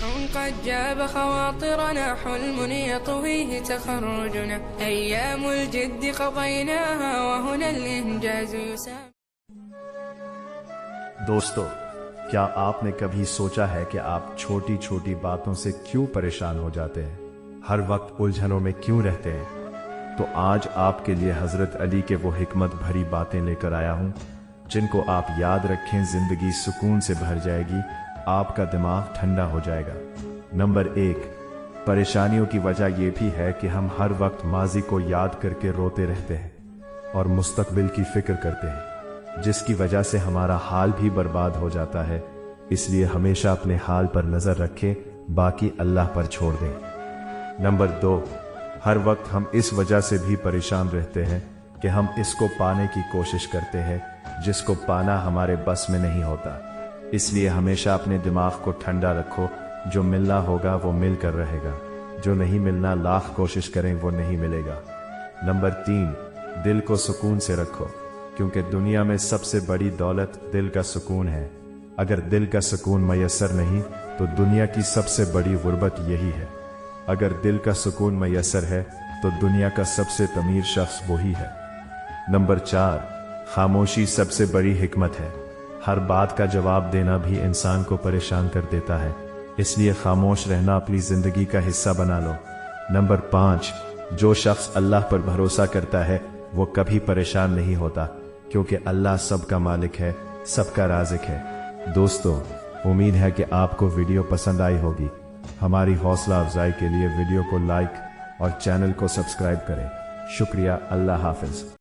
قد جاب خواطرنا حلم يطويه تخرجنا أيام الجد قضيناها وهنا الإنجاز يسام. دوستو، کیا آپ نے کبھی سوچا ہے کہ آپ چھوٹی چھوٹی باتوں سے کیوں پریشان ہو جاتے ہیں؟ ہر وقت الجھنوں میں کیوں رہتے ہیں؟ تو آج آپ کے لیے حضرت علی کے وہ حکمت بھری باتیں لے کر آیا ہوں جن کو آپ یاد رکھیں، زندگی سکون سے بھر جائے گی، آپ کا دماغ ٹھنڈا ہو جائے گا۔ نمبر 1، پریشانیوں کی وجہ یہ بھی ہے کہ ہم ہر وقت ماضی کو یاد کر کے روتے رہتے ہیں اور مستقبل کی فکر کرتے ہیں، جس کی وجہ سے ہمارا حال بھی برباد ہو جاتا ہے۔ اس لیے ہمیشہ اپنے حال پر نظر رکھیں، باقی اللہ پر چھوڑ دیں۔ نمبر 2، ہر وقت ہم اس وجہ سے بھی پریشان رہتے ہیں کہ ہم اس کو پانے کی کوشش کرتے ہیں جس کو پانا ہمارے بس میں نہیں ہوتا۔ اس لیے ہمیشہ اپنے دماغ کو ٹھنڈا رکھو، جو ملنا ہوگا وہ مل کر رہے گا، جو نہیں ملنا لاکھ کوشش کریں وہ نہیں ملے گا۔ نمبر 3، دل کو سکون سے رکھو، کیونکہ دنیا میں سب سے بڑی دولت دل کا سکون ہے۔ اگر دل کا سکون میسر نہیں تو دنیا کی سب سے بڑی غربت یہی ہے۔ اگر دل کا سکون میسر ہے تو دنیا کا سب سے امیر شخص وہی ہے۔ نمبر 4، خاموشی سب سے بڑی حکمت ہے۔ ہر بات کا جواب دینا بھی انسان کو پریشان کر دیتا ہے، اس لیے خاموش رہنا اپنی زندگی کا حصہ بنا لو۔ نمبر 5، جو شخص اللہ پر بھروسہ کرتا ہے وہ کبھی پریشان نہیں ہوتا، کیونکہ اللہ سب کا مالک ہے، سب کا رازق ہے۔ دوستو، امید ہے کہ آپ کو ویڈیو پسند آئی ہوگی۔ ہماری حوصلہ افزائی کے لیے ویڈیو کو لائک اور چینل کو سبسکرائب کریں۔ شکریہ، اللہ حافظ۔